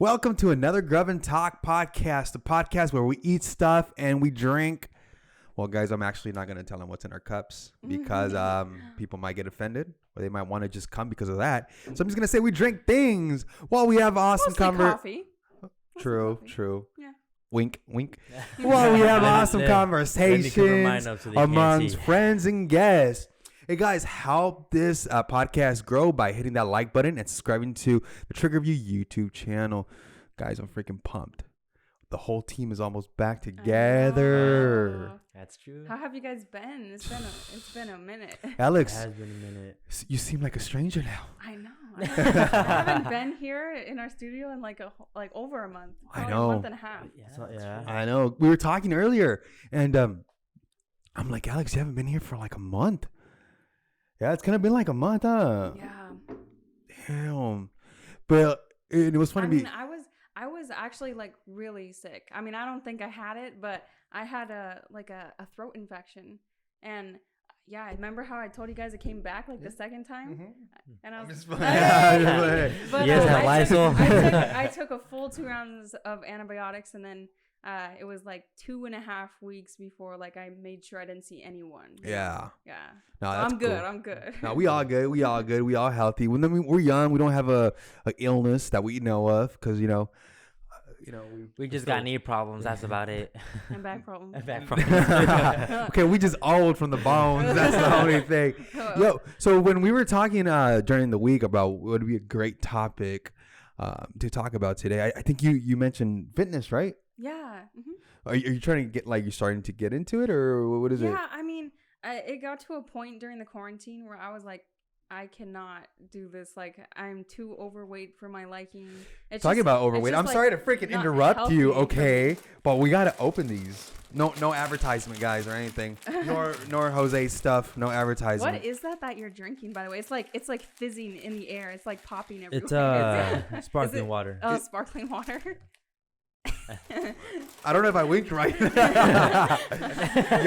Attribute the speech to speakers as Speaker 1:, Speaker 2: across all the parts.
Speaker 1: Welcome to another Grub'N Talk Podcast, the podcast where we eat stuff and we drink. Well, guys, I'm actually not going to tell them what's in our cups because people might get offended or they might want to just come because of that. So I'm just going to say we drink things while we have awesome
Speaker 2: coffee.
Speaker 1: True.
Speaker 2: Yeah.
Speaker 1: Wink. While we have awesome conversations amongst friends and guests. Hey guys, help this podcast grow by hitting that like button and subscribing to the Trigger View YouTube channel. Guys, I'm freaking pumped. The whole team is almost back together.
Speaker 3: That's true.
Speaker 2: How have you guys been? It's been a minute.
Speaker 1: Alex,
Speaker 3: It has been a minute.
Speaker 1: you seem like a stranger now.
Speaker 2: I know. I haven't been here in our studio in like over a month.
Speaker 1: I
Speaker 2: Probably
Speaker 1: know.
Speaker 2: a month and a half.
Speaker 3: Yeah.
Speaker 1: I know. We were talking earlier, and I'm like, Alex, you haven't been here for like a month. Yeah, it's gonna be like a month, huh?
Speaker 2: Yeah.
Speaker 1: Damn. But it was funny.
Speaker 2: I was actually like really sick. I mean, I don't think I had it, but I had a throat infection. And yeah, I remember how I told you guys it came back like the second time?
Speaker 1: Mm-hmm.
Speaker 2: And I was
Speaker 1: But
Speaker 2: I took a full 2 rounds of antibiotics, and then it was like 2.5 weeks before like I made sure I didn't see anyone.
Speaker 1: Yeah.
Speaker 2: No,
Speaker 1: that's
Speaker 2: I'm good.
Speaker 1: cool.
Speaker 2: I'm good.
Speaker 1: No, we all good. We all healthy. We're young. We don't have a illness that we know of because
Speaker 3: We just got knee problems. That's about it.
Speaker 2: And back problems.
Speaker 1: Okay, we just old from the bones. That's the only thing. Yo, so when we were talking during the week about what would be a great topic to talk about today, I think you mentioned fitness, right?
Speaker 2: Yeah. Mm-hmm.
Speaker 1: Are you trying to get you're starting to get into it, or what is it?
Speaker 2: Yeah, I mean, it got to a point during the quarantine where I was like, I cannot do this. Like, I'm too overweight for my liking.
Speaker 1: Talking about overweight, I'm sorry to freaking interrupt you, okay? But we gotta open these. No advertisement, guys, or anything. Nor Jose stuff. No advertisement.
Speaker 2: What is that you're drinking? By the way, it's like fizzing in the air. It's like popping everywhere.
Speaker 3: It's sparkling water.
Speaker 2: Oh, sparkling water.
Speaker 1: I don't know if I winked right. Yo,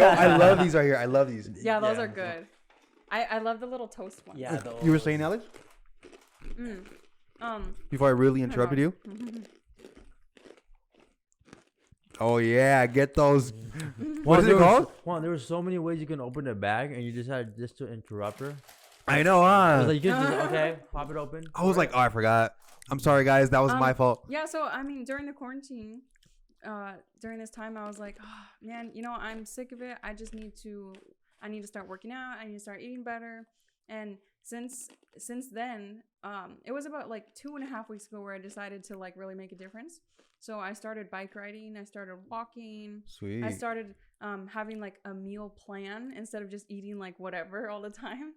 Speaker 1: I love these right here. I love these.
Speaker 2: Yeah, those are good. I love the little toast ones.
Speaker 3: Yeah.
Speaker 1: You were saying, Alex? Before I really interrupted you? Oh, yeah. Get those. What is it called?
Speaker 3: Juan, there were so many ways you can open the bag, and you decided just to interrupt her.
Speaker 1: I know,
Speaker 3: I was
Speaker 1: huh?
Speaker 3: like, you can just, okay, pop it open.
Speaker 1: I was like, oh, I forgot. I'm sorry, guys. That was my fault.
Speaker 2: Yeah, so, I mean, during the quarantine, during this time, I was like, oh, man, I'm sick of it. I need to start working out. I need to start eating better. And since then, it was about like 2.5 weeks ago where I decided to like really make a difference. So I started bike riding. I started walking.
Speaker 1: Sweet.
Speaker 2: I started having like a meal plan instead of just eating like whatever all the time.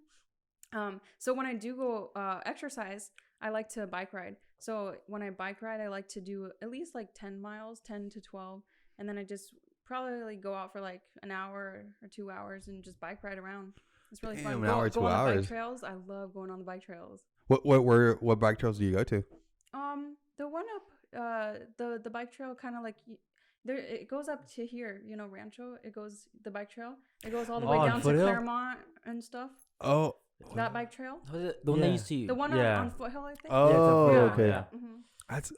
Speaker 2: So when I do go exercise, I like to bike ride. So when I bike ride, I like to do at least like 10 miles, 10 to 12. And then I just probably go out for like an hour or 2 hours and just bike ride around. It's really fun.
Speaker 1: An hour, 2 hours.
Speaker 2: Bike trails. I love going on the bike trails.
Speaker 1: What bike trails do you go to?
Speaker 2: The one up the bike trail kind of like there, it goes up to here, Rancho. The bike trail. It goes all the way down to Claremont and stuff.
Speaker 1: Oh,
Speaker 2: that bike trail.
Speaker 3: The one that you see.
Speaker 2: The one on Foothill, I think.
Speaker 1: Oh, okay.
Speaker 3: Yeah.
Speaker 2: Mm-hmm.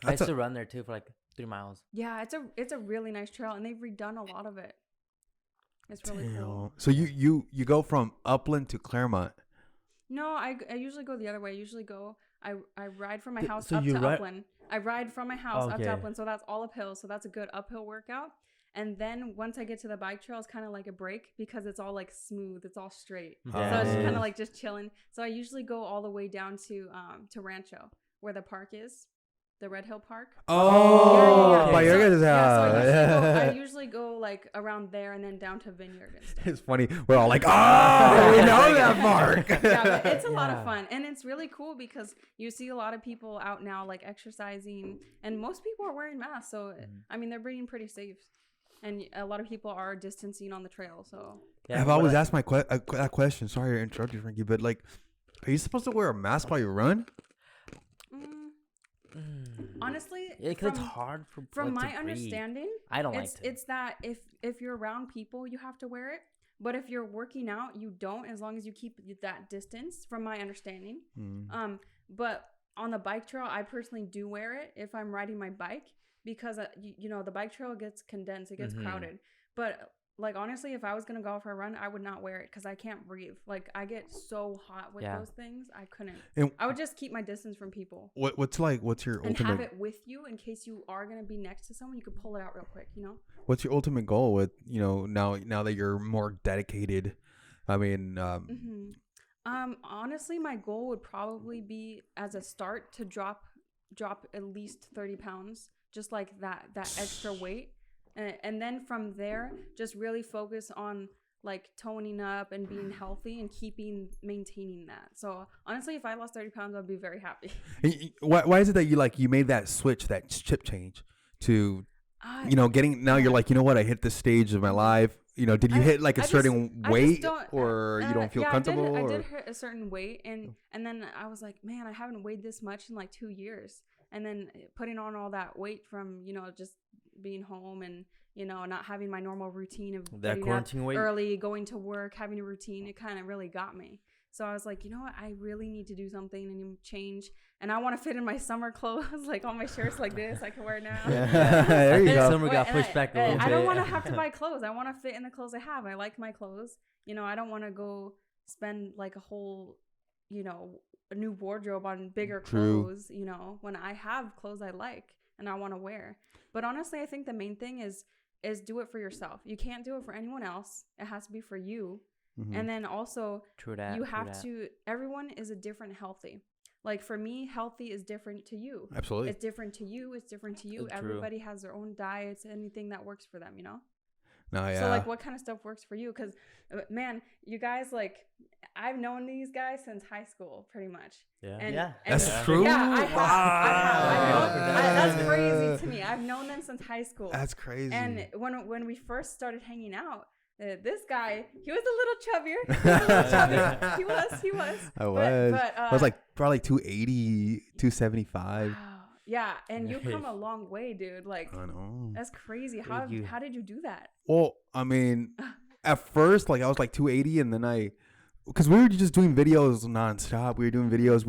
Speaker 3: I used to run there too for like 3 miles.
Speaker 2: Yeah, it's a really nice trail, and they've redone a lot of it. It's really cool.
Speaker 1: So you go from Upland to Claremont?
Speaker 2: No, I usually go the other way. I ride from my house up to Upland. I ride from my house up to Upland, so that's all uphill. So that's a good uphill workout. And then once I get to the bike trail, it's kind of like a break because it's all like smooth. It's all straight.
Speaker 3: Yeah.
Speaker 2: So it's kind of like just chilling. So I usually go all the way down to Rancho, where the park is. The Red Hill Park.
Speaker 1: Oh, by your guys' house.
Speaker 2: So I usually go like around there and then down to Vineyard and stuff.
Speaker 1: It's funny. We're all like, oh, we know that park.
Speaker 2: Yeah, but it's a lot of fun. And it's really cool because you see a lot of people out now like exercising, and most people are wearing masks. So, I mean, they're being pretty safe. And a lot of people are distancing on the trail. So
Speaker 1: I've always asked that question. Sorry to interrupt you, Frankie, but like, are you supposed to wear a mask while you run?
Speaker 2: Honestly,
Speaker 3: because it's hard
Speaker 2: from my understanding.
Speaker 3: I don't like to.
Speaker 2: It's that if you're around people, you have to wear it. But if you're working out, you don't, as long as you keep that distance. From my understanding, but on the bike trail, I personally do wear it if I'm riding my bike because, you know, the bike trail gets condensed. It gets crowded. But like, honestly, if I was going to go for a run, I would not wear it because I can't breathe. Like, I get so hot with those things. I couldn't. And I would just keep my distance from people.
Speaker 1: What's your
Speaker 2: and
Speaker 1: ultimate...
Speaker 2: have it with you in case you are going to be next to someone. You could pull it out real quick, you know?
Speaker 1: What's your ultimate goal with, you know, now that you're more dedicated? I mean...
Speaker 2: honestly, my goal would probably be as a start to drop at least 30 pounds, just like that extra weight. And then from there, just really focus on like toning up and being healthy and maintaining that. So honestly, if I lost 30 pounds, I'd be very happy.
Speaker 1: Why is it that you made that switch, that chip change to, you know, you're like, you know what, I hit this stage of my life. You know, did you hit like a certain weight or you don't feel comfortable?
Speaker 2: I did hit a certain weight and then I was like, man, I haven't weighed this much in like 2 years. And then putting on all that weight from, you know, just being home and, you know, not having my normal routine of
Speaker 3: that quarantine weight
Speaker 2: early, going to work, having a routine, it kind of really got me. So I was like, you know what, I really need to do something and change. And I want to fit in my summer clothes, like all my shirts like this I can wear now.
Speaker 3: There you go. Summer got pushed back a little bit.
Speaker 2: I don't want to have to buy clothes. I want to fit in the clothes I have. I like my clothes. You know, I don't want to go spend like a whole, you know, a new wardrobe on bigger clothes, you know, when I have clothes I like and I want to wear. But honestly, I think the main thing is do it for yourself. You can't do it for anyone else. It has to be for you. And then also everyone is a different healthy. Like for me, healthy is different to you.
Speaker 1: Absolutely.
Speaker 2: It's different to you. It's different to you. Everybody has their own diets, anything that works for them, you know?
Speaker 1: No, yeah.
Speaker 2: So like what kind of stuff works for you? Because man, you guys, like I've known these guys since high school pretty much.
Speaker 3: Yeah.
Speaker 2: And
Speaker 1: that's true.
Speaker 2: Yeah, I have. That's crazy to me. I've known them since high school.
Speaker 1: That's crazy.
Speaker 2: And when we first started hanging out, this guy, he was a little chubbier. He was.
Speaker 1: I was like probably 280, 275.
Speaker 2: Wow. Yeah, and you've come a long way, dude. Like,
Speaker 1: I know.
Speaker 2: That's crazy. How did you do that?
Speaker 1: Well, I mean, at first, like I was like 280, and then because we were just doing videos nonstop. We were doing videos.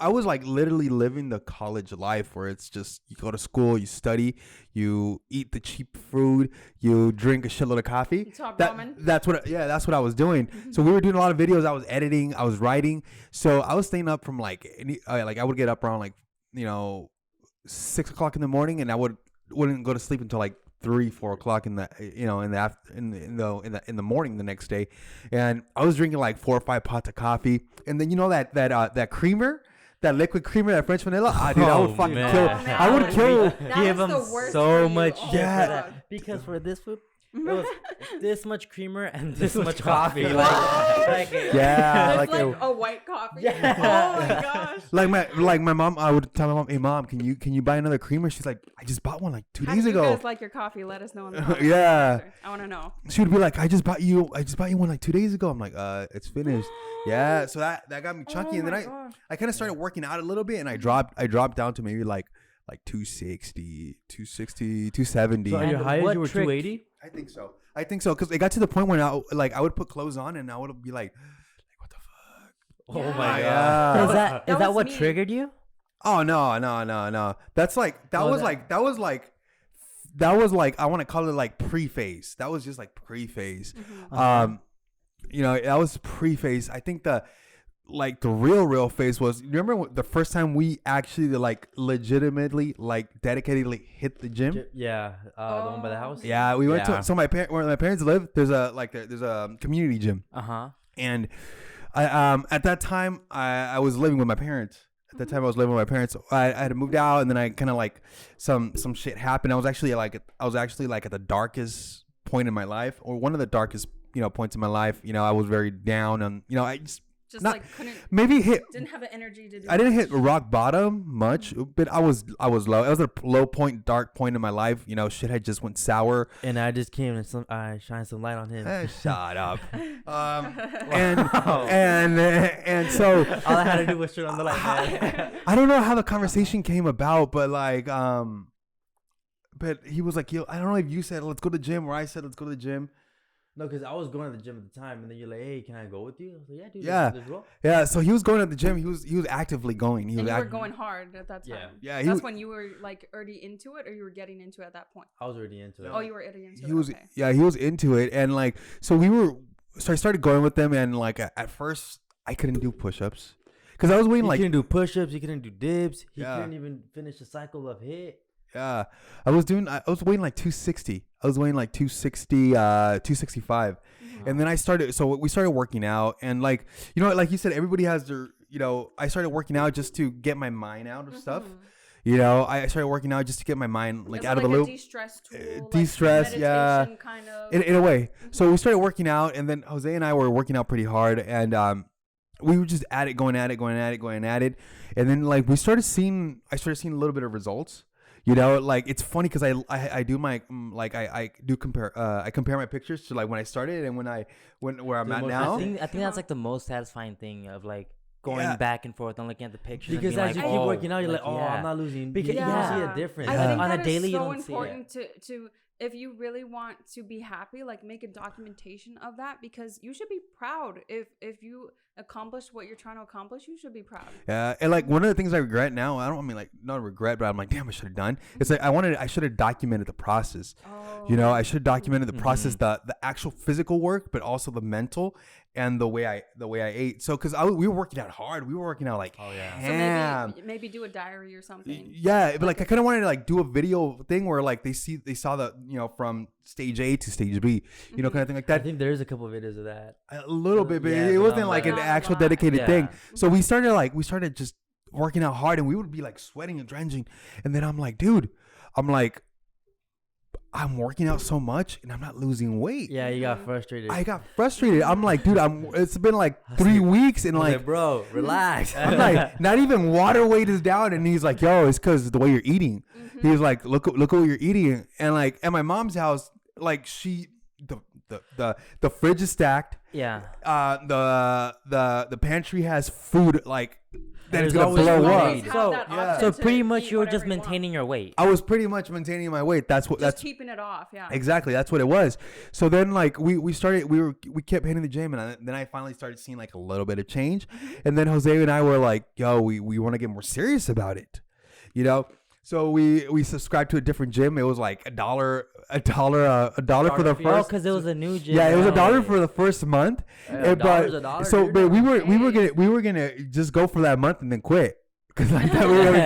Speaker 1: I was like literally living the college life where it's just you go to school, you study, you eat the cheap food, you drink a shitload of coffee.
Speaker 2: You talk ramen.
Speaker 1: That's what I was doing. So we were doing a lot of videos. I was editing, I was writing. So I was staying up from like I would get up around like 6 o'clock in the morning, and I wouldn't go to sleep until like 3-4 o'clock in the morning the next day. And I was drinking like 4 or 5 pots of coffee, and then that creamer. That liquid creamer, that French vanilla, dude, I would fucking kill. I would kill.
Speaker 3: Give them so much
Speaker 2: shit
Speaker 3: for that. Because for this food, it was this much creamer and this much coffee.
Speaker 2: Like a white coffee. Yeah. Oh my gosh.
Speaker 1: Like my mom, I would tell my mom, "Hey mom, can you buy another creamer?" She's like, "I just bought one like 2 days ago."
Speaker 2: How do you guys like your coffee? Let us know in the comments.
Speaker 1: Yeah.
Speaker 2: I want to know.
Speaker 1: She would be like, I just bought you one like 2 days ago. I'm like, it's finished. Yeah. So that got me chunky, and then I kind of started working out a little bit, and I dropped down to maybe like 260, 270.
Speaker 3: So your highest, you were 280?
Speaker 1: I think so. Because it got to the point when I would put clothes on, and I would be like, what the fuck?
Speaker 3: Oh my god! Is that what
Speaker 2: me.
Speaker 3: triggered you?
Speaker 1: Oh no. That's like that was like I want to call it like pre-phase. That was just like pre-phase. That was pre-phase. I think the real phase was, remember the first time we actually like legitimately like dedicatedly hit the gym?
Speaker 3: Yeah, the one by the house.
Speaker 1: Yeah, we went to where my parents live. There's a community gym. And I at that time I was living with my parents. At that time I was living with my parents. I had moved out, and then I kind of like some shit happened. I was actually like at the darkest point in my life, or one of the darkest points in my life. I was very down, and I just didn't have the energy to do. I didn't hit rock bottom much, but I was low. It was a low point, dark point in my life. Shit had just went sour.
Speaker 3: And I just came and I shined some light on him.
Speaker 1: Shut up. And so
Speaker 3: all I had to do was turn on the light.
Speaker 1: I don't know how the conversation came about, but but he was like, yo, I don't know if you said let's go to the gym or I said let's go to the gym.
Speaker 3: No, because I was going to the gym at the time, and then you're like, "Hey, can I go with you?" I was like, "Yeah, dude.
Speaker 1: Yeah.
Speaker 3: Let's go."
Speaker 1: Yeah, so he was going to the gym. He was actively going.
Speaker 2: And you were going hard at that time.
Speaker 1: Yeah.
Speaker 2: That's when you were like already into it, or you were getting into it at that point.
Speaker 3: I was already into it.
Speaker 2: Oh, you were already into it.
Speaker 1: He was.
Speaker 2: Okay.
Speaker 1: Yeah, he was into it, and like, so we were. So I started going with them, and like at first I couldn't do push-ups because I was waiting.
Speaker 3: He couldn't do push-ups. He couldn't do dips. He
Speaker 1: Yeah.
Speaker 3: couldn't even finish the cycle of HIIT.
Speaker 1: Yeah, I was weighing like 260. I was weighing like 260, 265. And then we started working out, and like, you know, like you said, everybody has their, you know, I started working out just to get my mind out of stuff. You know, I started working out just to get my mind like out of the loop.
Speaker 2: De-stress tool.
Speaker 1: De-stress, yeah.
Speaker 2: Kind of.
Speaker 1: In a way. So we started working out, and then Jose and I were working out pretty hard, and we were just going at it. And then like I started seeing a little bit of results. You know, like it's funny because I do my I compare my pictures to like when I started and where I'm at now.
Speaker 3: I think that's like the most satisfying thing of like going back and forth and looking at the pictures. Because as you keep working out, you're like, I'm not losing. Because you don't see a difference.
Speaker 2: I think
Speaker 3: on
Speaker 2: that
Speaker 3: a daily,
Speaker 2: is so
Speaker 3: you don't
Speaker 2: important
Speaker 3: see it.
Speaker 2: to if you really want to be happy, like make a documentation of that, because you should be proud if you accomplish what you're trying to accomplish. You should be proud.
Speaker 1: Yeah, and like one of the things I regret now, not regret, but I'm like, damn, I should have done. It's like I should have documented the process. You know, I should have documented the process, the actual physical work, but also the mental and the way I ate. So because we were working out hard, we were working out like ham.
Speaker 2: So maybe do a diary or something.
Speaker 1: Yeah, but like I kind of wanted to like do a video thing where like they saw the, you know, from stage A to stage B, you know, kind of thing like that.
Speaker 3: I think there is a couple of videos of that.
Speaker 1: A little bit, but it wasn't like an actual dedicated thing. So we started just working out hard, and we would be like sweating and drenching, and then I'm like, dude, I'm working out so much and I'm not losing weight.
Speaker 3: Yeah, you got frustrated.
Speaker 1: I got frustrated. I'm like, dude, it's been like 3 weeks and like,
Speaker 3: bro, relax.
Speaker 1: I'm like, not even water weight is down. And he's like, yo, it's because the way you're eating. He's like, look at what you're eating. And like at my mom's house, like the fridge is stacked.
Speaker 3: Yeah.
Speaker 1: The pantry has food like that is
Speaker 3: gonna
Speaker 1: blow up.
Speaker 3: So pretty much you were just maintaining your weight.
Speaker 1: I was pretty much maintaining my weight. That's
Speaker 2: keeping it off. Yeah.
Speaker 1: Exactly. That's what it was. So then like we kept hitting the gym, and then I finally started seeing like a little bit of change. And then Jose and I were like, yo, we want to get more serious about it. You know? So we subscribed to a different gym. It was like $1 for the first.
Speaker 3: Oh, because it was a new gym.
Speaker 1: Yeah, it was $1 for the first month. But we were gonna just go for that month and then quit. Because like that we were gonna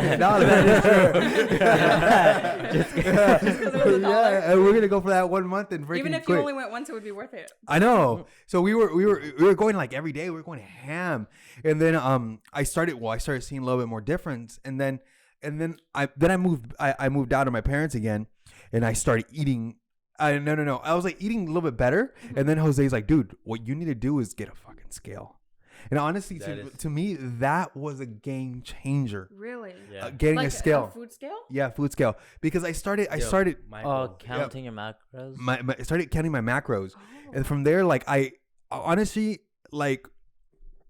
Speaker 1: and we're gonna go for that 1 month and freaking
Speaker 2: even if
Speaker 1: quit.
Speaker 2: you only went once, it would be worth it.
Speaker 1: I know. So we were going like every day. We were going ham, and then I started seeing a little bit more difference, and then I moved out of my parents again, and I started eating. No. I was like eating a little bit better, and then Jose's like, dude, what you need to do is get a fucking scale. And honestly, to me, that was a game changer.
Speaker 2: Really?
Speaker 3: Yeah.
Speaker 1: Getting
Speaker 2: like
Speaker 1: a scale.
Speaker 2: A food scale?
Speaker 1: Yeah, food scale. Because I started
Speaker 3: counting your macros.
Speaker 1: I started counting my macros, and from there, like I honestly like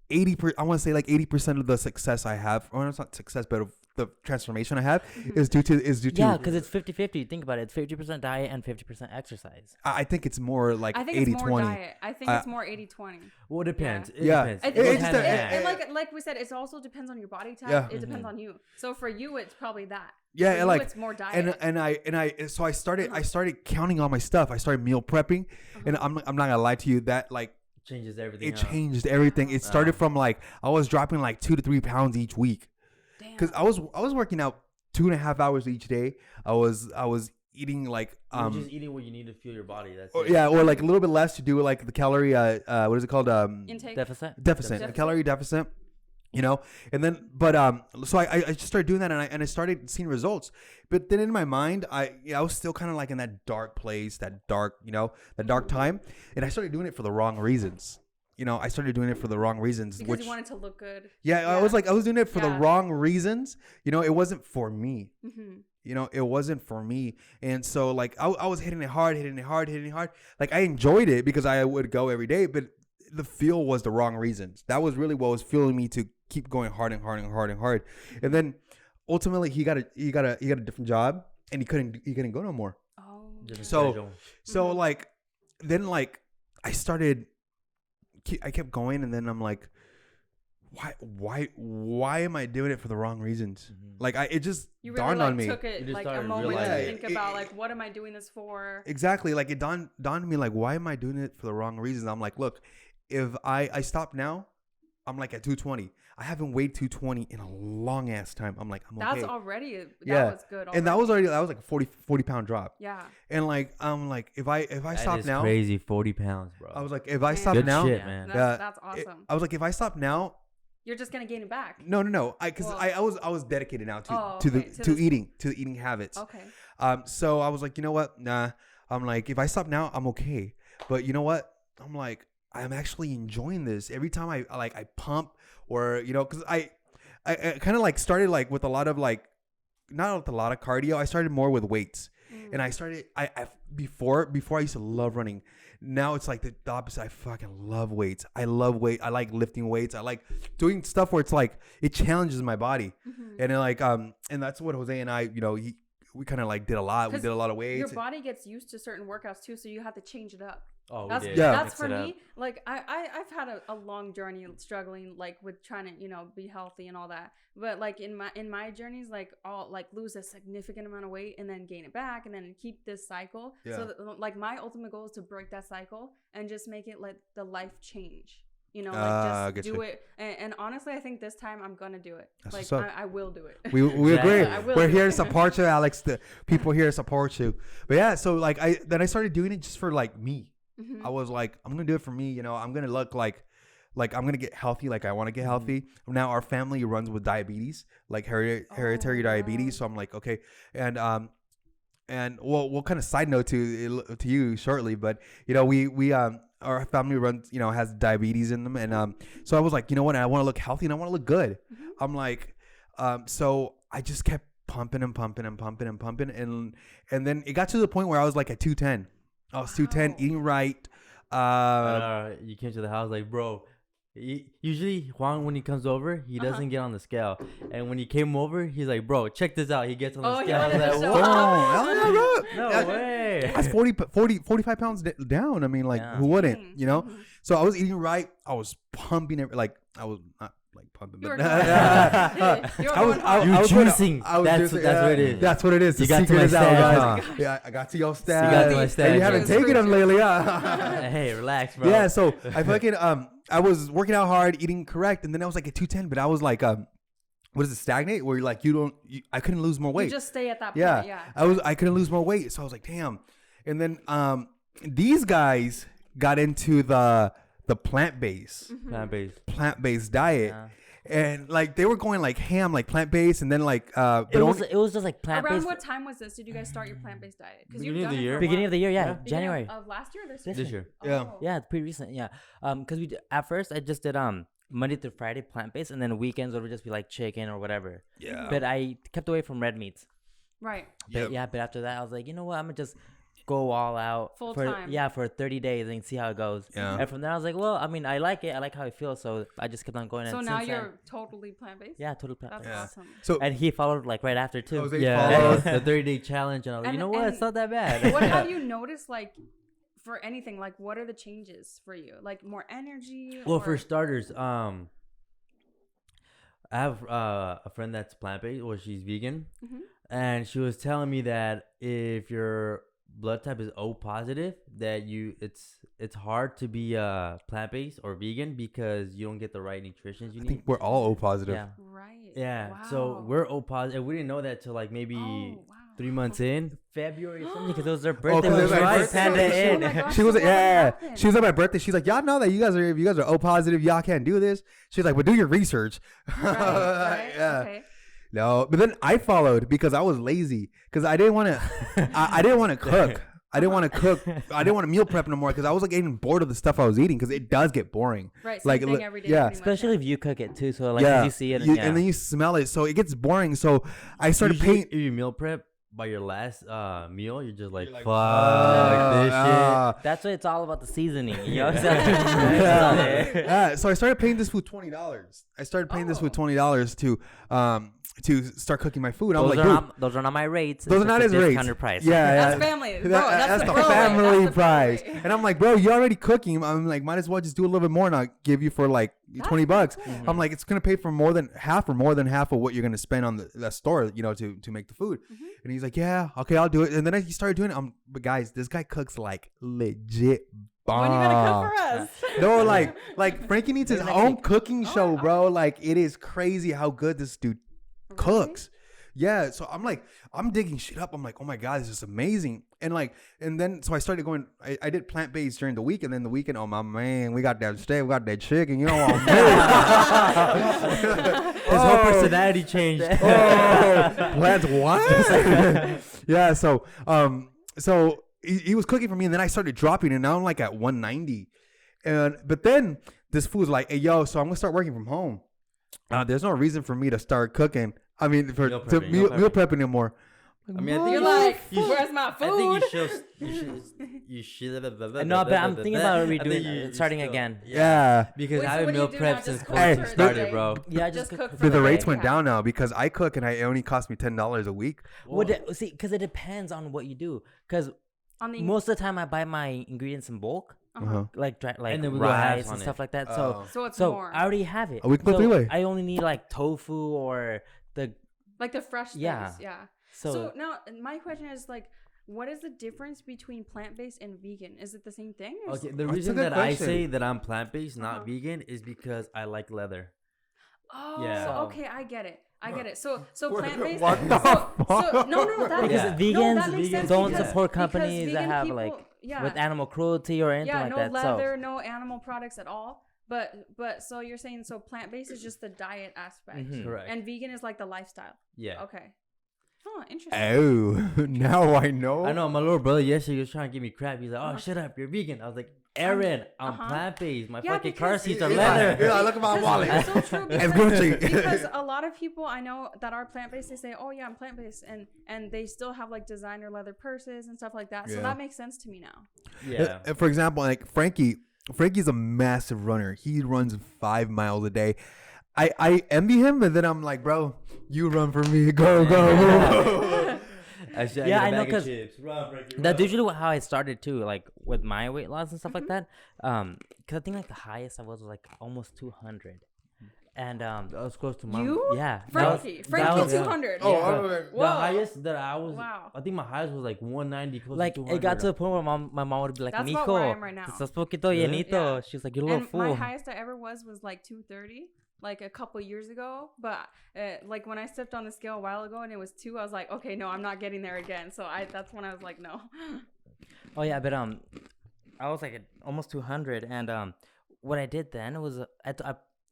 Speaker 1: 80%. I want to say like 80% of the success I have, or it's not success, but the transformation I have is due to
Speaker 3: because it's 50-50. Think about it. It's 50% diet and 50% exercise.
Speaker 1: I think it's more like 80-20.
Speaker 2: It's more diet. I think it's more 80-20.
Speaker 3: Well, it depends.
Speaker 1: Yeah.
Speaker 3: It
Speaker 2: depends.
Speaker 1: It
Speaker 2: like we said, it also depends on your body type.
Speaker 1: Yeah.
Speaker 2: It depends on you. So for you, it's probably that.
Speaker 1: Yeah,
Speaker 2: for
Speaker 1: and like
Speaker 2: it's more diet.
Speaker 1: So I started counting all my stuff. I started meal prepping, and I'm not gonna lie to you that like
Speaker 3: changes everything.
Speaker 1: It changed everything. It started from like I was dropping like 2 to 3 pounds each week. Because I was working out 2.5 hours each day. I was eating like
Speaker 3: you're just eating what you need to fuel your body. That's
Speaker 1: it. Yeah, or like a little bit less to do like the calorie what is it called
Speaker 2: intake
Speaker 1: deficit. A calorie deficit. You know, and then so I just started doing that, and I started seeing results. But then in my mind, I was still kind of like in that dark place, that dark time, and I started doing it for the wrong reasons. You know, I started doing it for the wrong reasons.
Speaker 2: Because you wanted to look good.
Speaker 1: Yeah, I was doing it for the wrong reasons. You know, it wasn't for me. You know, it wasn't for me. And so, like, I was hitting it hard. Like, I enjoyed it because I would go every day, but the fuel was the wrong reasons. That was really what was fueling me to keep going hard. And then, ultimately, he got a different job, and he couldn't go no more.
Speaker 2: Oh.
Speaker 1: So like, then, like, I kept going, and then I'm like, why am I doing it for the wrong reasons? Mm-hmm. Like it just dawned on me.
Speaker 2: Took it like a moment to think about like, what am I doing this for?
Speaker 1: Exactly. Like it dawned on me, like, why am I doing it for the wrong reasons? I'm like, look, if I stop now, I'm like at 220. I haven't weighed 220 in a long ass time. I'm like, I'm okay.
Speaker 2: That was good.
Speaker 1: And that was like a 40 pound drop.
Speaker 2: Yeah.
Speaker 1: And like, I'm like, if I stop now,
Speaker 3: crazy 40 pounds, bro.
Speaker 1: I was like, if I stop
Speaker 3: good
Speaker 1: now,
Speaker 3: shit, man.
Speaker 2: That's awesome.
Speaker 1: I was like, if I stop now,
Speaker 2: you're just gonna gain it back.
Speaker 1: No. I was dedicated now to eating habits.
Speaker 2: Okay.
Speaker 1: So I was like, you know what? Nah. I'm like, if I stop now, I'm okay. But you know what? I'm like, I'm actually enjoying this. Every time I pump, or because I kind of like started like with a lot of like, not with a lot of cardio. I started more with weights, and I started before I used to love running. Now it's like the opposite. I fucking love weights. I love weight. I like lifting weights. I like doing stuff where it's like it challenges my body, and then like and that's what Jose and I, we kind of like did a lot. We did a lot of weights.
Speaker 2: Your body gets used to certain workouts too, so you have to change it up.
Speaker 3: Oh,
Speaker 2: that's for me. Like I've had a long journey struggling like with trying to be healthy and all that. But like in my journeys, like I'll like lose a significant amount of weight and then gain it back and then keep this cycle. Yeah. So like my ultimate goal is to break that cycle and just make it like the life change. Like just do it. And honestly, I think this time I'm gonna do it. That's like I will do it.
Speaker 1: We agree. We're here to support you, Alex. The people here to support you. But yeah, so like I started doing it just for like me. I was like, I'm gonna do it for me. I'm gonna look like I'm gonna get healthy, like I want to get healthy. Now our family runs with diabetes, like hereditary diabetes. So I'm like, okay, and we'll kind of side note to you shortly, but we our family runs has diabetes in them, and so I was like, you know what, I want to look healthy and I want to look good. I'm like, so I just kept pumping and then it got to the point where I was like at 210. I was 210, eating right.
Speaker 3: You came to the house like, bro. Usually Juan, when he comes over, he doesn't get on the scale. And when he came over, he's like, bro, check this out. He gets on the scale. I was like, whoa. No way.
Speaker 1: That's 45 pounds down. I mean, like, who wouldn't, So I was eating right. I was pumping it. Like, I was not like pumping, but
Speaker 3: I was juicing. That's what it is.
Speaker 1: That's what it is.
Speaker 3: You got to my stats.
Speaker 1: Yeah, I got to your stats.
Speaker 3: You got to my stats.
Speaker 1: You haven't taken them lately.
Speaker 3: Hey, relax, bro.
Speaker 1: Yeah, so I fucking I was working out hard, eating correct, and then I was like at 210, but I was like what is it, stagnate? Where you're like I couldn't lose more weight.
Speaker 2: You just stay at that point.
Speaker 1: Yeah. I couldn't lose more weight, so I was like, damn. And then these guys got into the plant-based diet. Yeah. And like they were going like ham, like plant-based, and then like
Speaker 3: it was just like plant-based.
Speaker 2: Around what time was this? Did you guys start your plant-based diet?
Speaker 3: Beginning of the year, yeah. January
Speaker 2: of last year or
Speaker 3: this year?
Speaker 2: Oh.
Speaker 3: Yeah, it's pretty recent. Yeah, because at first I just did Monday through Friday plant-based, and then weekends would just be like chicken or whatever.
Speaker 1: Yeah.
Speaker 3: But I kept away from red meats.
Speaker 2: Right.
Speaker 3: But but after that I was like, you know what? I'm gonna just go all out
Speaker 2: full time.
Speaker 3: For 30 days and see how it goes.
Speaker 1: Yeah.
Speaker 3: And from there I was like, well, I mean, I like it. I like how it feels. So I just kept on going.
Speaker 2: So now you're totally plant-based?
Speaker 3: Yeah, totally plant-based.
Speaker 2: That's awesome.
Speaker 1: So,
Speaker 3: and he followed like right after too.
Speaker 1: Followed
Speaker 3: the 30-day challenge. And I was like, you know what? It's not that bad.
Speaker 2: What have you noticed, like, for anything? Like, what are the changes for you? Like, more energy?
Speaker 3: Well, for starters, I have a friend that's plant-based, or she's vegan. And she was telling me that if your blood type is O positive, that it's hard to be plant-based or vegan because you don't get the right nutrition you need.
Speaker 1: I think we're all O positive.
Speaker 3: Yeah.
Speaker 2: Right.
Speaker 3: Yeah.
Speaker 2: Wow.
Speaker 3: So we're O positive. We didn't know that till like maybe 3 months in February or something, because it was her birthday.
Speaker 1: Oh, she was she was at my birthday. She's like, y'all know that you guys are O positive. Y'all can't do this. She's like, well, do your research.
Speaker 2: Right.
Speaker 1: Yeah.
Speaker 2: Okay.
Speaker 1: No, but then I followed because I was lazy, because I didn't want to. I didn't want to cook. I didn't want to cook. I didn't want to meal prep no more, because I was like getting bored of the stuff I was eating, because it does get boring.
Speaker 2: Right.
Speaker 1: Like
Speaker 2: every day.
Speaker 1: Yeah.
Speaker 3: Especially if you cook it too. So like you see it
Speaker 1: and then you smell it, so it gets boring. So I started paying.
Speaker 3: If you meal prep by your last meal, you're just like, fuck this shit. That's what it's all about, the seasoning. You know what I'm saying?
Speaker 1: So I started paying this food $20. I started paying this food $20 to to start cooking my food. I'm
Speaker 4: Those
Speaker 1: like,
Speaker 4: are
Speaker 1: dude,
Speaker 4: those are not my rates.
Speaker 1: those are not his rates.
Speaker 4: Discounted price.
Speaker 1: Yeah,
Speaker 2: That's family. Bro,
Speaker 1: that's the
Speaker 2: pro rate.
Speaker 1: family
Speaker 2: That's the pro
Speaker 1: price.
Speaker 2: rate.
Speaker 1: And I'm like, bro, you're already cooking. I'm like, might as well just do a little bit more, and I'll give you for like $20.
Speaker 2: Cool.
Speaker 1: I'm like, it's gonna pay for more than half of what you're gonna spend on the store, to make the food. And he's like, yeah, okay, I'll do it. And then he started doing it. But guys, this guy cooks like legit bomb.
Speaker 2: When are you gonna cook for us?
Speaker 1: No, like Frankie needs his own cooking show, bro. Like, it is crazy how good this dude cooks. Yeah, so I'm digging shit up. I'm like, oh my god, this is amazing. And then so I started going. I did plant based during the week, and then the weekend, oh my man, we got that steak, we got that chicken. You know what
Speaker 3: His whole personality changed.
Speaker 1: Plants what? Yeah, so he was cooking for me, and then I started dropping, and now I'm like at 190. But then this fool's like, hey yo, so I'm gonna start working from home. There's no reason for me to start cooking. I mean, meal prepping anymore.
Speaker 3: I mean, I think
Speaker 2: You're like, where's my food?
Speaker 3: I think you should.
Speaker 4: No, but I'm thinking about redoing starting again.
Speaker 1: Yeah.
Speaker 3: Because
Speaker 2: Wait,
Speaker 3: I
Speaker 2: so
Speaker 3: have
Speaker 2: what do
Speaker 3: meal
Speaker 2: you do now?
Speaker 3: prep
Speaker 2: Just
Speaker 3: since
Speaker 2: cook
Speaker 3: quarantine
Speaker 2: for the
Speaker 3: started,
Speaker 2: day?
Speaker 3: bro.
Speaker 4: Yeah,
Speaker 2: Just cook for
Speaker 1: But the rates
Speaker 2: day.
Speaker 1: went down now because I cook and it only cost me $10 a week.
Speaker 4: See, because it depends on what you do. Because
Speaker 2: On the
Speaker 4: most of the time I buy my ingredients in bulk, like
Speaker 3: And then we go
Speaker 4: rice
Speaker 3: halves
Speaker 4: and
Speaker 3: on
Speaker 4: stuff
Speaker 3: it.
Speaker 4: like that.
Speaker 2: So it's
Speaker 4: So
Speaker 2: more
Speaker 4: I already have it.
Speaker 1: We can go
Speaker 4: so
Speaker 1: three-way.
Speaker 4: I only need like tofu or the
Speaker 2: like the fresh things.
Speaker 4: Yeah.
Speaker 2: Yeah.
Speaker 4: so.
Speaker 2: So now my question is like, what is the difference between plant-based and vegan? Is it the same thing? Or
Speaker 3: Okay, the
Speaker 1: That's a
Speaker 3: reason
Speaker 1: good
Speaker 3: that
Speaker 1: question.
Speaker 3: I say that I'm plant-based, not vegan, is because I like leather.
Speaker 2: Oh,
Speaker 3: Yeah.
Speaker 2: okay, I get it. So plant-based.
Speaker 1: What the
Speaker 2: So no, that
Speaker 4: Because
Speaker 3: Yeah.
Speaker 4: vegans
Speaker 2: that makes sense
Speaker 4: don't
Speaker 2: because-
Speaker 4: support
Speaker 2: because
Speaker 4: companies that
Speaker 2: vegan
Speaker 4: have
Speaker 2: people-
Speaker 4: like
Speaker 2: yeah.
Speaker 4: with animal cruelty or anything
Speaker 2: Yeah,
Speaker 4: like
Speaker 2: no
Speaker 4: that.
Speaker 2: leather, no animal products at all. But so you're saying so plant-based is just the diet aspect,
Speaker 3: Correct.
Speaker 2: and vegan is like the lifestyle.
Speaker 3: Yeah.
Speaker 2: Okay. Oh, interesting.
Speaker 1: Oh, now I know.
Speaker 3: I know my little brother yesterday was trying to give me crap. He's like, "Oh, shut up, you're vegan." I was like, "Aaron, I'm plant-based. My
Speaker 2: Yeah,
Speaker 3: fucking car
Speaker 2: because-
Speaker 3: seats are
Speaker 1: Yeah,
Speaker 3: leather."
Speaker 1: yeah, look at my wallet.
Speaker 2: It's so true
Speaker 1: It's
Speaker 2: because,
Speaker 1: Gucci.
Speaker 2: because a lot of people I know that are plant-based, they say, "Oh yeah, I'm plant-based," and they still have like designer leather purses and stuff like that. So
Speaker 1: Yeah.
Speaker 2: that makes sense to me now.
Speaker 3: Yeah.
Speaker 1: For example, like Frankie's a massive runner. He runs 5 miles a day. I envy him, but then I'm like, bro, you run for me. Go.
Speaker 4: Yeah, I know, 'cause
Speaker 3: That's
Speaker 4: that's usually how I started too, like with my weight loss and stuff like that. Because I think like the highest I was like almost 200, and
Speaker 3: that was close to my.
Speaker 2: You?
Speaker 4: yeah,
Speaker 2: Frankie
Speaker 3: that was-
Speaker 2: 200.
Speaker 1: Oh,
Speaker 3: The
Speaker 2: Whoa.
Speaker 3: highest that I was.
Speaker 2: Wow.
Speaker 3: I think my highest was like 190. Close
Speaker 4: like
Speaker 3: to 200.
Speaker 4: it got to the point where my mom would be like,
Speaker 2: That's about where I
Speaker 4: "Mijo,
Speaker 2: am right now.
Speaker 4: estás poquito
Speaker 3: Really?
Speaker 4: llenito."
Speaker 2: Yeah.
Speaker 4: She's like, "You're a little
Speaker 2: And
Speaker 4: fool."
Speaker 2: my highest I ever was like 230, like a couple years ago. But like when I stepped on the scale a while ago and it was 2, I was like, okay, no, I'm not getting there again. So that's when I was like, no.
Speaker 4: Oh yeah, but I was like at almost 200, and what I did then was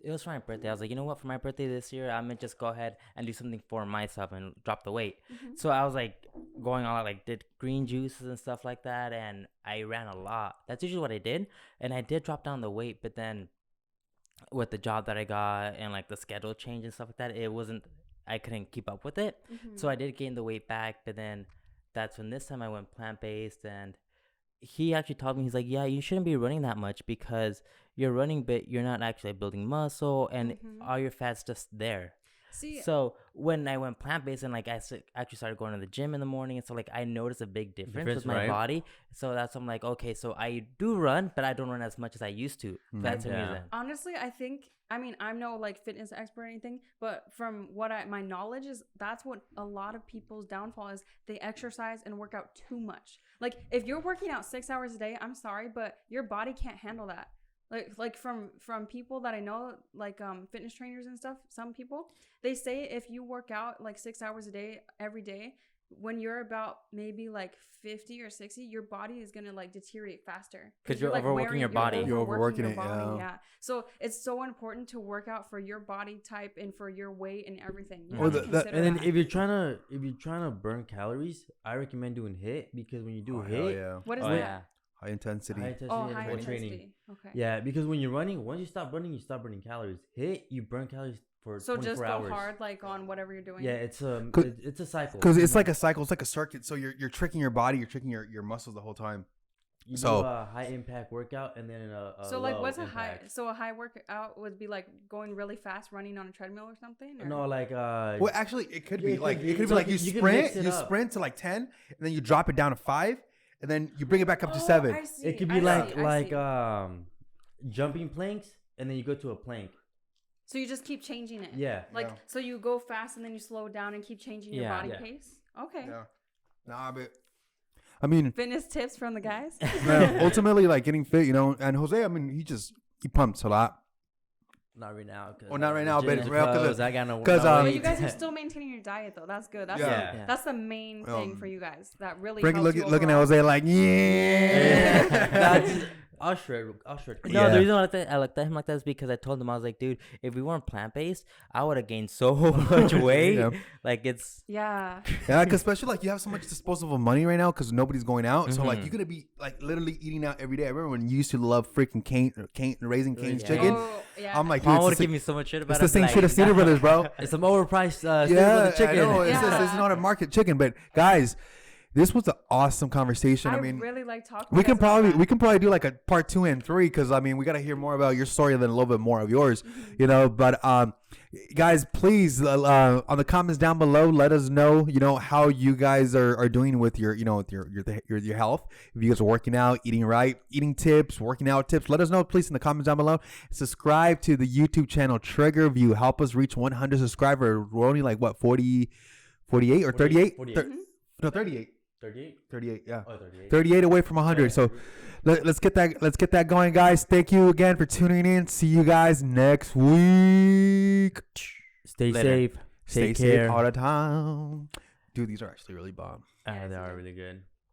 Speaker 4: it was for my birthday. I was like, you know what, for my birthday this year, I'm gonna just go ahead and do something for myself and drop the weight. So I was like going all out, like did green juices and stuff like that, and I ran a lot. That's usually what I did, and I did drop down the weight, but then with the job that I got and like the schedule change and stuff like that, I couldn't keep up with it. So I did gain the weight back, but then that's when this time I went plant-based, and he actually told me, he's like, yeah, you shouldn't be running that much because you're running, but you're not actually building muscle, and all your fat's just there.
Speaker 2: See,
Speaker 4: So when I went plant-based and like actually started going to the gym in the morning, and so like I noticed a big difference with my
Speaker 3: right?
Speaker 4: body. So that's I'm like, okay, so I do run, but I don't run as much as I used to. That's the
Speaker 3: Yeah.
Speaker 4: reason.
Speaker 2: honestly, I mean, I'm no like fitness expert or anything, but from what my knowledge is, that's what a lot of people's downfall is. They exercise and work out too much. Like if you're working out 6 hours a day, I'm sorry, but your body can't handle that. Like from people that I know, like fitness trainers and stuff, some people, they say if you work out like 6 hours a day every day, when you're about maybe like 50 or 60, your body is gonna like deteriorate faster
Speaker 4: 'Cause you're
Speaker 2: like
Speaker 4: overworking your body.
Speaker 1: You're overworking
Speaker 2: your
Speaker 1: it,
Speaker 2: body,
Speaker 1: yeah.
Speaker 2: So it's so important to work out for your body type and for your weight and everything. You
Speaker 1: Or
Speaker 2: have to
Speaker 1: the-
Speaker 2: consider
Speaker 3: And then
Speaker 2: that.
Speaker 3: if you're trying to burn calories, I recommend doing HIIT, because when you do
Speaker 1: hell
Speaker 3: HIIT,
Speaker 1: yeah.
Speaker 2: What is
Speaker 4: Oh
Speaker 2: that?
Speaker 4: yeah.
Speaker 1: High intensity.
Speaker 3: high intensity
Speaker 2: Oh,
Speaker 3: interval
Speaker 2: high
Speaker 3: training.
Speaker 2: intensity. Okay.
Speaker 3: Yeah, because when you're running, once you stop running, you stop burning calories. HIIT, you burn calories for
Speaker 2: So
Speaker 3: 24
Speaker 2: just go
Speaker 3: hours.
Speaker 2: hard like on whatever you're doing.
Speaker 3: Yeah, it's a cycle.
Speaker 1: Because it's like a cycle. It's like a circuit. So you're tricking your body. You're tricking your muscles the whole time.
Speaker 3: You
Speaker 1: So-
Speaker 3: do a high impact workout and then a
Speaker 2: So like,
Speaker 3: low
Speaker 2: what's a
Speaker 3: impact.
Speaker 2: high? So a high workout would be like going really fast, running on a treadmill or something. Or?
Speaker 3: No, like
Speaker 1: Well, actually, it could
Speaker 3: Yeah,
Speaker 1: be
Speaker 3: it
Speaker 1: like
Speaker 3: could-
Speaker 1: it could
Speaker 3: it's
Speaker 1: be like
Speaker 3: like
Speaker 1: you
Speaker 3: you can mix
Speaker 1: sprint,
Speaker 3: it
Speaker 1: you
Speaker 3: up.
Speaker 1: sprint to like 10, and then you drop it down to 5, and then you bring it back up to
Speaker 2: Oh,
Speaker 1: 7.
Speaker 2: I see,
Speaker 3: it could
Speaker 2: I
Speaker 3: be
Speaker 2: see,
Speaker 3: like
Speaker 2: I see.
Speaker 3: jumping planks and then you go to a plank.
Speaker 2: So you just keep changing it.
Speaker 3: Yeah.
Speaker 2: Like
Speaker 1: Yeah.
Speaker 2: so you go fast and then you slow down and keep changing your
Speaker 4: Yeah.
Speaker 2: body
Speaker 3: Yeah.
Speaker 2: pace. Okay.
Speaker 1: Yeah. Nah, but I mean,
Speaker 2: Fitness tips from the guys.
Speaker 1: ultimately, like getting fit, and Jose, I mean, he pumps a lot.
Speaker 3: Not right now.
Speaker 1: Well, not right now, but
Speaker 3: because
Speaker 1: real, 'cause
Speaker 3: I got no.
Speaker 1: 'cause,
Speaker 3: no
Speaker 2: But
Speaker 1: weight.
Speaker 2: you guys are still maintaining your diet though. That's good. That's
Speaker 1: Yeah.
Speaker 3: Yeah.
Speaker 2: that's the main thing
Speaker 1: Um,
Speaker 2: for you guys. That really
Speaker 1: Looking
Speaker 2: helps you
Speaker 1: at
Speaker 2: overall.
Speaker 1: Jose like, yeah.
Speaker 3: That's, I'll shred.
Speaker 4: No,
Speaker 1: Yeah.
Speaker 4: the reason why I looked at him like that is because I told him, I was like, dude, if we weren't plant based, I would have gained so much weight.
Speaker 1: Yeah.
Speaker 4: Like it's
Speaker 2: Yeah.
Speaker 1: Yeah, because especially like you have so much disposable money right now because nobody's going out. So like
Speaker 4: Mhm.
Speaker 1: you're gonna be like literally eating out every day. I remember when you used to love freaking Raising Cane's
Speaker 3: Yeah.
Speaker 1: chicken.
Speaker 2: Oh, yeah.
Speaker 1: I'm like,
Speaker 4: Paul
Speaker 1: dude,
Speaker 4: would
Speaker 1: it's,
Speaker 4: give me so much shit about
Speaker 1: it's the
Speaker 4: it.
Speaker 1: same
Speaker 4: I'd be
Speaker 1: shit as Cedar Brothers, bro.
Speaker 3: It's some overpriced
Speaker 1: Yeah,
Speaker 3: chicken.
Speaker 1: I know. It's
Speaker 2: Yeah.
Speaker 1: not a market chicken, but guys, this was an awesome conversation. I mean,
Speaker 2: really like talking.
Speaker 1: we
Speaker 2: to you
Speaker 1: can
Speaker 2: guys about
Speaker 1: probably
Speaker 2: that.
Speaker 1: do like a part 2 and 3 because I mean we got to hear more about your story and then a little bit more of yours, But guys, please on the comments down below, let us know how you guys are doing with your with your health. If you guys are working out, eating right, eating tips, working out tips, let us know please in the comments down below. Subscribe to the YouTube channel Trigger View. Help us reach 100 subscribers. We're only like what 48 or 38?
Speaker 3: 48.
Speaker 1: No, 38.
Speaker 3: 38?
Speaker 1: 38, yeah.
Speaker 3: Oh, 38.
Speaker 1: 38 away from 100. So let's get that going, guys. Thank you again for tuning in. See you guys next week.
Speaker 3: Stay
Speaker 4: Later.
Speaker 3: safe.
Speaker 1: Stay
Speaker 3: Take
Speaker 1: safe
Speaker 3: care.
Speaker 1: all the time. Dude, these are actually really bomb.
Speaker 3: They are really good.